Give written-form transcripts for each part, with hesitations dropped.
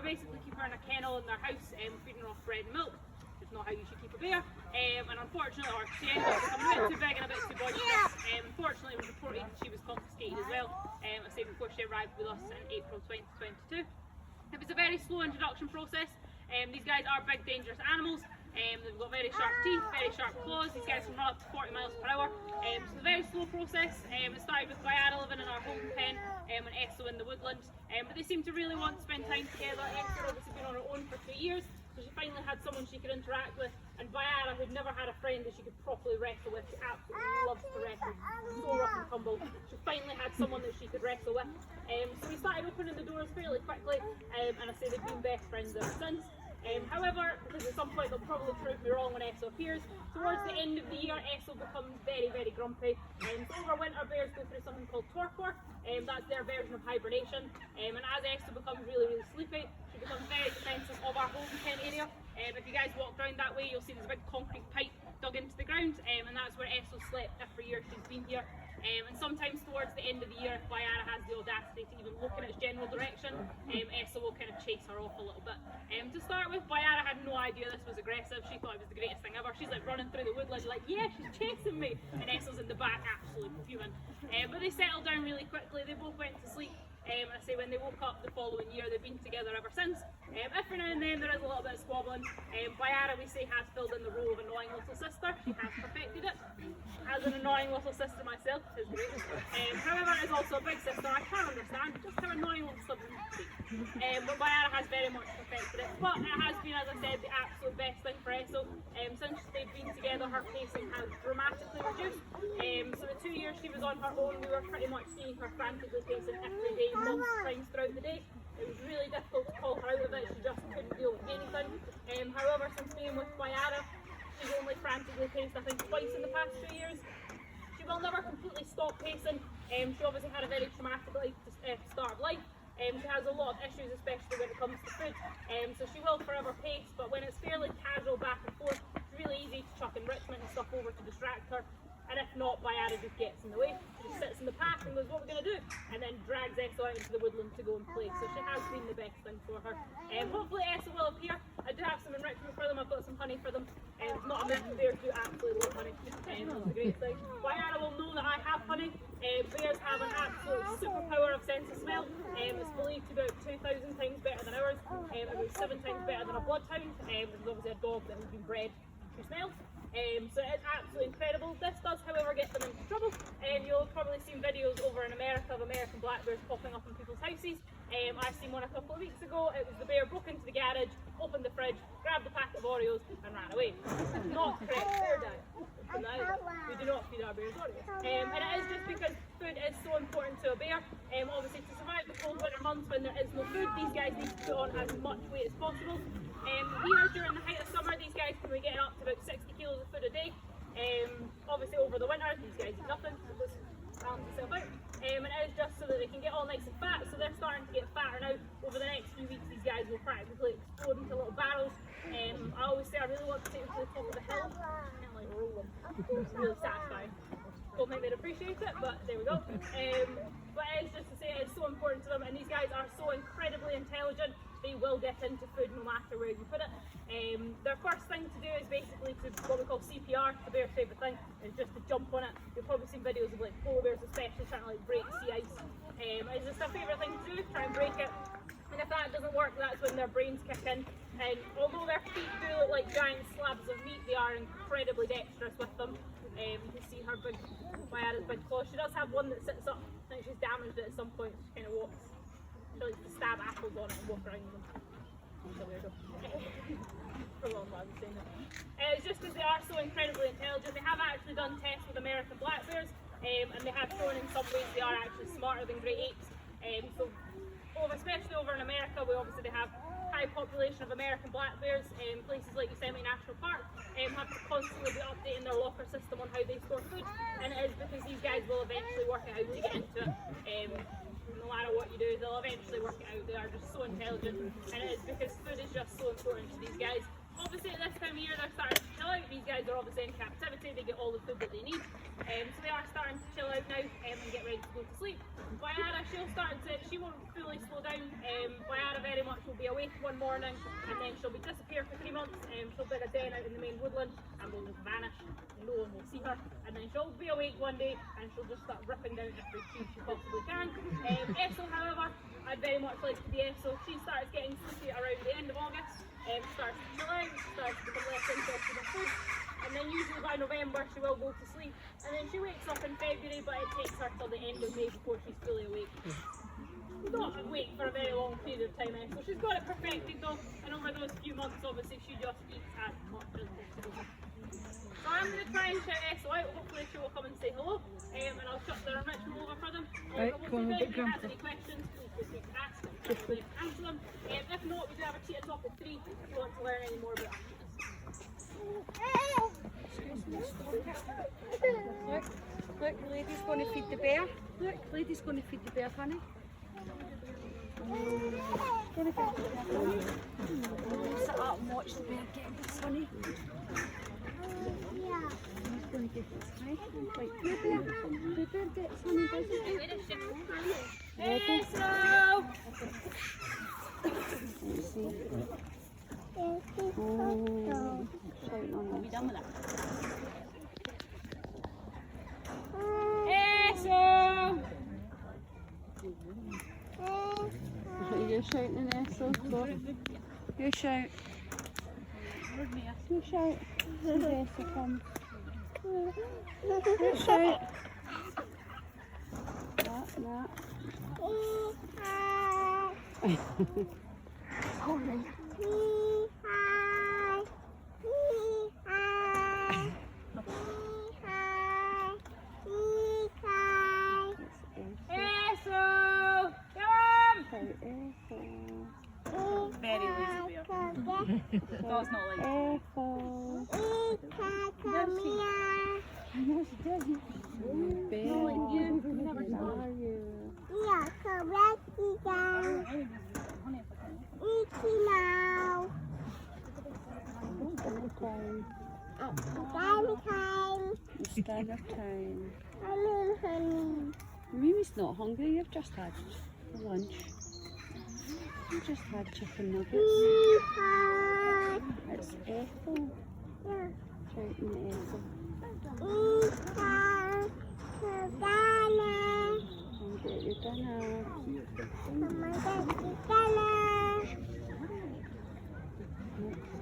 we basically keep her in a kennel in their house, feeding her off bread and milk. It's not how you should keep a bear. And unfortunately, or she ended up becoming a bit too big and a bit too boisterous. Unfortunately, it was reported she was confiscated as well, I say before she arrived with us in April 2022. It was a very slow introduction process. These guys are big, dangerous animals. They've got very sharp teeth, very sharp claws. These guys can run up to 40 miles per hour. So it's a very slow process. It started with Bayara living in our holding pen and Esso in the woodlands. But they seem to really want to spend time together. Esso had obviously been on her own for 2 years, so she finally had someone she could interact with. And Bayara, who'd never had a friend that she could properly wrestle with, she absolutely loves to wrestle, so rough and tumble. She finally had someone that she could wrestle with. So we started opening the doors fairly quickly, and I say they've been best friends ever since. However, because at some point they'll probably prove me wrong when Esso appears, towards the end of the year Esso becomes very, very grumpy. So over winter bears go through something called torpor, that's their version of hibernation. And as Esso becomes really, really sleepy, she becomes very defensive of our holding pen area. If you guys walk around that way, you'll see there's a big concrete pipe dug into the ground, and that's where Esso slept every year she's been here. And sometimes towards the end of the year, if Bayara has the audacity to even look in its general direction, Esso will kind of chase her off a little bit. To start with, Bayara had no idea this was aggressive. She thought it was the greatest thing ever. She's like running through the woodland like, yeah, she's chasing me, and Esso's in the back absolutely fuming. But they settled down really quickly. They both went to sleep. I say when they woke up the following year, they've been together ever since. Every now and then there is a little bit of squabbling. Bayara, we say, has filled in the role of annoying little sister. She has perfected it. As an annoying little sister myself, is great. However, is also a big sister. I can't understand just how annoying little siblings can be. But Bayara has very much perfected it. But it has been, as I said, the absolute best thing for Esso. Since they've been together, her pacing has dramatically reduced. So the 2 years she was on her own, we were pretty much seeing her frantically pacing every day, multiple times throughout the day. It was really difficult to call her out of it. She just couldn't deal with anything. However, since being with Bayara, she's only frantically paced, I think, twice in the past 2 years. She will never completely stop pacing. She obviously had a very traumatic start of life. She has a lot of issues, especially when it comes to food. So she will forever pace, but when it's fairly casual back and forth, it's really easy to chuck enrichment and stuff over to distract her. And if not, Bayara just gets in the way. She just sits in the path and goes, what are we going to do? And then drags Esso out into the woodland to go and play. So she has been the best thing for her. Hopefully Esso will appear. I do have some enrichment for them. I've got some honey for them. It's not a myth, bears do absolutely love honey. That's a great thing. Bayara will know that I have honey. Bears have an absolute superpower of sense of smell. It's believed to be about 2,000 times better than ours. About 7 times better than a bloodhound. This is obviously a dog that has been bred to smell. So it's absolutely incredible. This does, however, get them into trouble. You'll have probably seen videos over in America of American black bears popping up in people's houses. I've seen one a couple of weeks ago. It was the bear broke into the garage, opened the fridge, grabbed a packet of Oreos and ran away. Not correct bear diet. We do not feed our bears Oreos. And it is just because food is so important to a bear. Obviously, to survive the cold winter months when there is no food, these guys need to put on as much weight as possible. Here during the height of summer, these guys can be getting up to about 60 kilos of food a day. Obviously over the winter, these guys eat nothing, so just balance itself out. And it is just so that they can get all nice and fat, so they're starting to get fatter now. Over the next few weeks, these guys will practically explode into little barrels. I always say I really want to take them to the top of the hill and like roll them. It's really satisfying. Don't think they'd appreciate it, but there we go. But it's just to say it's so important to them, and these guys are so incredibly intelligent. They will get into food no matter where you put it. Their first thing to do is basically to what we call CPR, the bear's favourite thing, is just to jump on it. You've probably seen videos of like polar bears especially trying to like break sea ice. It's just their favourite thing to do, try and break it. And if that doesn't work, that's when their brains kick in. And although their feet do look like giant slabs of meat, they are incredibly dexterous with them. You can see her big, Bayara's big claw. She does have one that sits up. I think she's damaged it at some point. She kind of walks. She likes to stab apples on it and walk around them. She's a weirdo. For a long while, I've been saying that. It's just because they are so incredibly intelligent. They have actually done tests with American black bears, and they have shown in some ways they are actually smarter than great apes. Especially over in America, they have high population of American black bears. Places like Yosemite National Park have to constantly be updating their locker system on how they store food, and it is because these guys will eventually work it out to get into it. No matter what you do, they'll eventually work it out. They are just so intelligent, and it is because food is just so important to these guys. Obviously, at this time of year, they're starting to chill out. These guys are obviously in captivity. They get all the food that they need. So they are starting to chill out now and get ready to go to sleep. Bayara, she won't fully slow down. Bayara very much will she'll be awake one morning and then she'll be disappear for 3 months. She'll dig a den out in the main woodland and will just vanish. No one will see her. And then she'll be awake one day and she'll just start ripping down every tree she possibly can. Essel, however, I'd very much like to be Essel. She starts getting sleepy around the end of August. Starts to chill out, starts to become less interested in food. And then usually by November she will go to sleep. And then she wakes up in February, but it takes her till the end of May before she's fully awake. Not awake for a very long period of time, so she's got it perfected though, and over those few months obviously she just eats as much as possible. So I'm going to try and shout Essel out, hopefully she will come and say hello, and I'll shut the enrichment over for them. Right, If you have any questions, please feel free to ask them, and answer them. If not, we do have a cheetah top of 3 if you want to learn any more about cheetahs. Look, lady's going to feed the bear. Look, lady's going to feed the bear, honey. Going to feed the bear, honey. Sit up and watch the bear get this, honey. Yeah. He's going to get this, right? Like, the bear gets honey, doesn't he? Essel! Let's see. Oh, shouting on us. Done with that. Essel! You're shouting at Essel, so you shout. You shout. When Essel comes. You shout. That. Sorry. Very lazy bear. That's not like Essel. No, she doesn't. Bear. No, like you. You never Where saw are you? It's dinner time. Mimi's not hungry, you've just had lunch. You just had chicken nuggets. It's Essel. Shouting at Essel. Come get your dinner.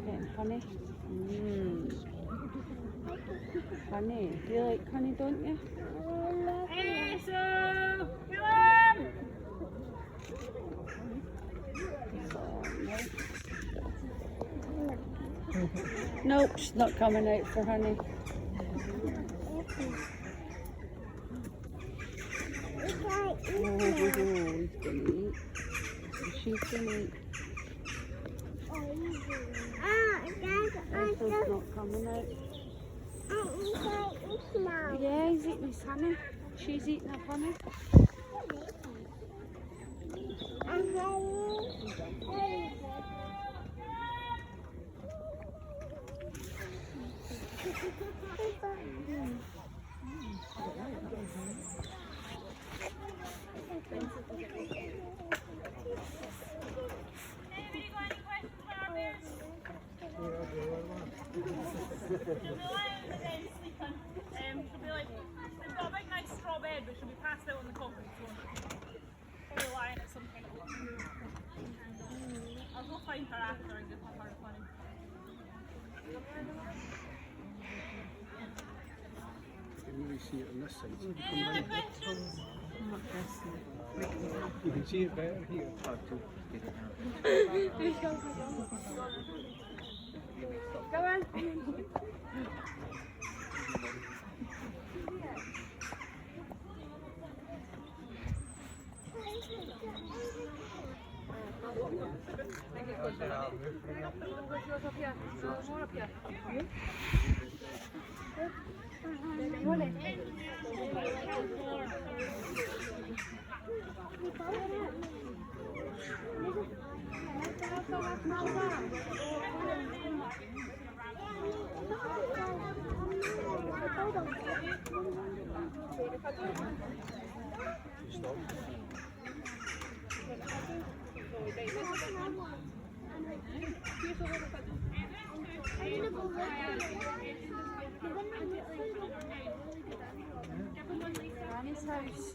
Getting honey. Honey. Do you like honey, don't you? Essel! Come on! Nope, she's not coming out for honey. Oh, he's gonna eat. She's gonna eat. Essel's not coming out. Yeah, he's eating his honey. She's eating her honey. She'll be lying in the bed sleeping. She'll be like, they've got a big nice straw bed, but she'll be passed out on the concrete floor. Probably lying at some kind of I'll go find her after and give her her money. You can really see it on this side. Any other questions? You can see it better here. Go on. Granny's house.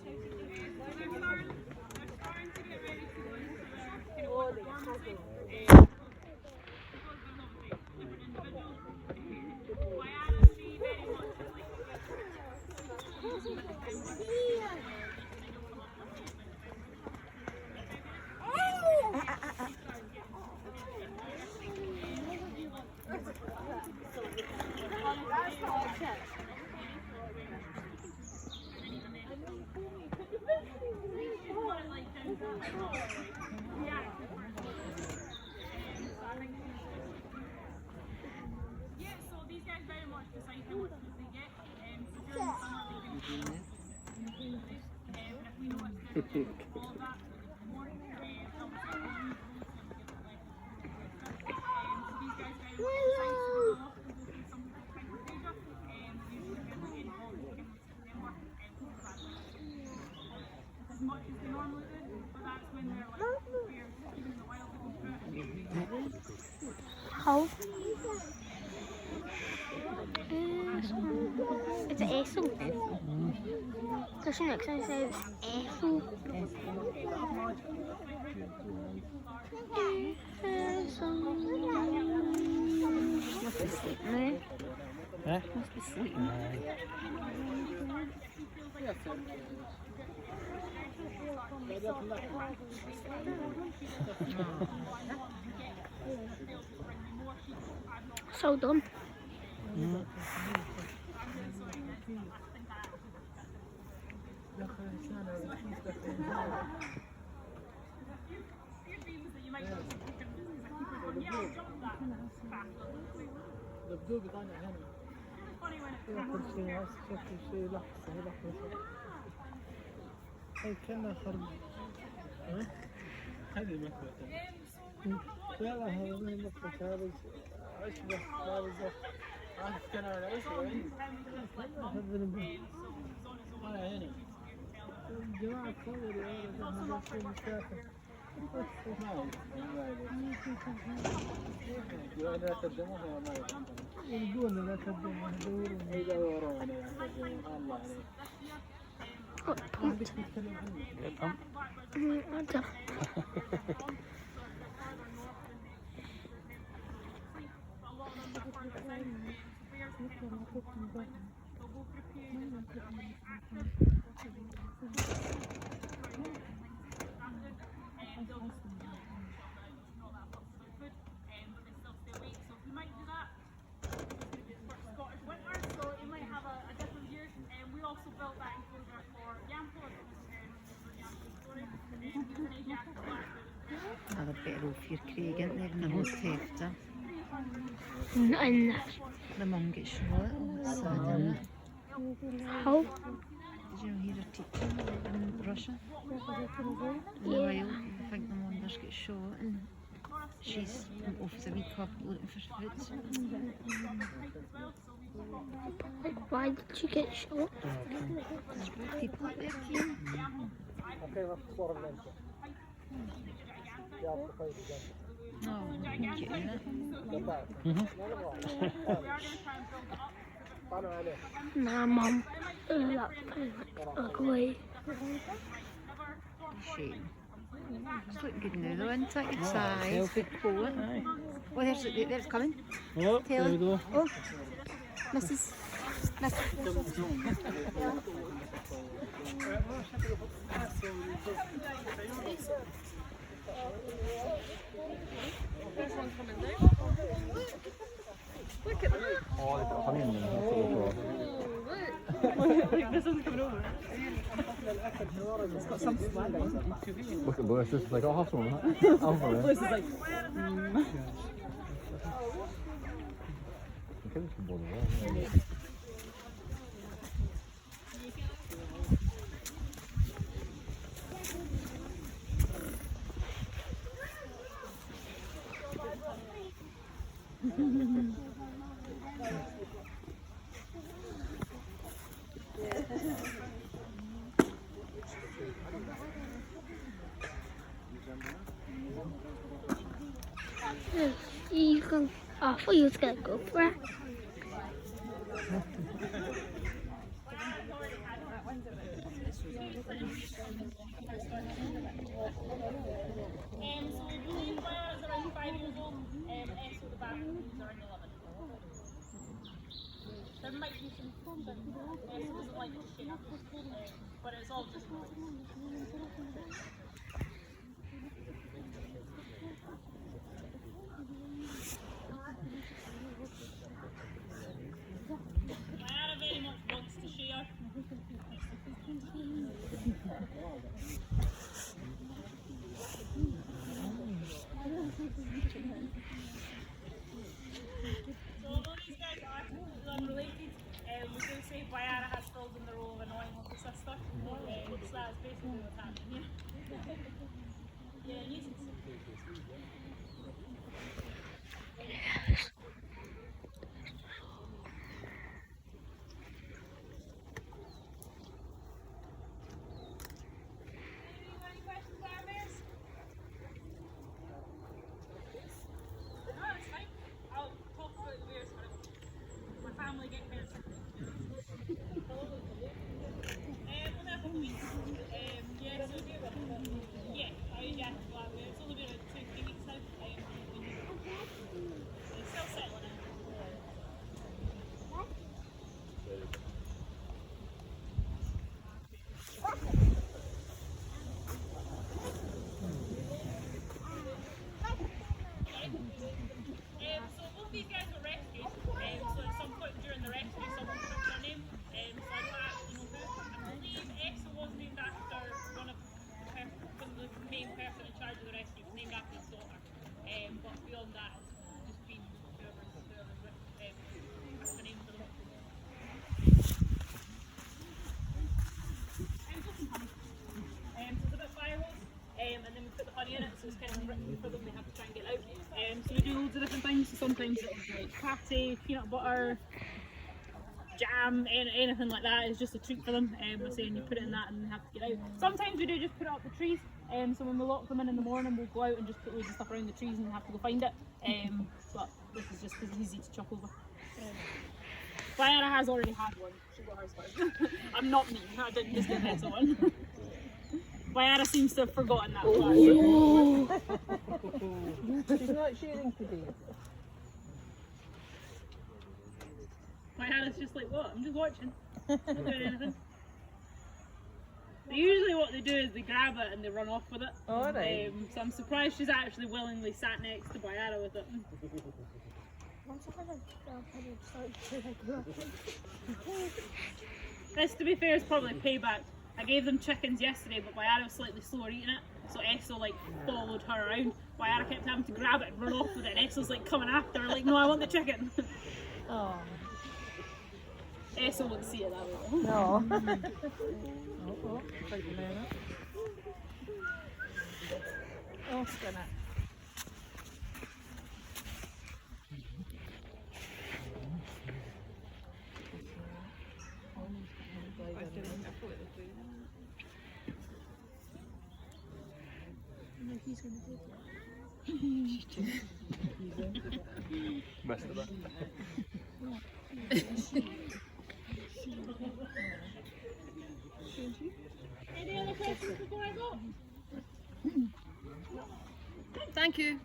Yeah, so these guys very much decide how much food they get. So during the summer they can choose and if we know it's going to get all of that more, so these guys very much decide to go off and go through some kind of procedure and usually get in all the chickens and work as much as they normally do, but that's when they're like we're even in the wild to go through it. How? It's an Ethel. Because the next one says Ethel. Must be sleeping there. Huh? Must be sleeping. So done. البدو بيطلع هنا ياكل شيء شكل شيء لحظة هاي كأنها خرب هذه مكبة لا هذا ما هي مكبة هذا عشبة هذا زفت عارف كان على عشبة هذا البدو هنا الجماعة كبروا هذا شيء مسافر لا تقدموها ما يقولون لا تقدموها يدورون الله Hade bedre ofyrkrigen när hon tävde. And The monkish war. how? Did you hear the teacher in Russia? Yeah. I think the one that's get shot and she's off the wee couple looking for food. Why did she get shot? There's people up there too. No, thank you. Nah, Mum. That's ugly. Shame. It's looking good now though, isn't it? Good size, big boat. Oh, there's it's coming. Oh, Taylor. there we go. Oh, Mrs. Oh, they've got honey in them. This one's coming over. Look at Lewis, it's like, I'll have some of that. I'll have it. This is like, I think it's more than that. You can. Oh, I thought you was gonna go for it. So we believe Bayara's around 5 years old, and so the bathrooms are around 11. There might be some foam, but Eso doesn't like to shake, but it's all just noise. Bayara very much wants to share. So although these guys are completely unrelated, we do say Bayara has filled in the role of annoying little sister. So that's basically what's happening here. Yeah, nuisance. Any questions, Bayara Bears? No, it's fine. I'll talk about the bears when my family get bears. Only a couple weeks. Yeah, so yeah, I usually have to go out there. It's only been about 2-3 weeks now. It's still settling in. So both these guys were rescued. So at some point during the rescue, someone took their name. So I don't actually know who. I believe Eso was named after one of the main person in charge of the rescue. It was named after his daughter. But beyond that, it's just been whoever's the name for them. So it's a bit fire hose, and then we put the honey in it, so it's kind of written for them, they have to try and get out. So we do loads of different things, so sometimes it'll be like patty, peanut butter, jam, anything like that is just a treat for them. We're saying you put it in that and they have to get out. Sometimes we do just put it up the trees, so when we lock them in the morning we'll go out and just put loads of stuff around the trees and have to go find it. But this is just because it's easy to chuck over. Bayara has already had one, she got hers first. I'm not me, I didn't just give Eso one. Bayara seems to have forgotten that part. She's not shooting today. Bayara's just like, what? I'm just watching. Not doing anything. Usually what they do is they grab it and they run off with it. All right. So I'm surprised she's actually willingly sat next to Bayara with it. This, to be fair, is probably payback. I gave them chickens yesterday, but Bayara was slightly slower eating it, so Eso like followed her around. Bayara kept having to grab it and run off with it, and Eso's like coming after her, like, no, I want the chicken. Oh. Eso wouldn't see it that way. No. Oh, take the man up. Oh, spin it. Best of that. Any other questions before I go? Thank you.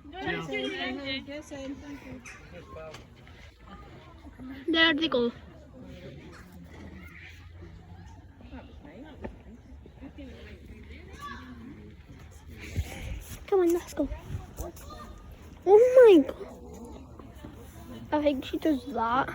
There they go. Come on, let's go. Oh my god. I think she does that.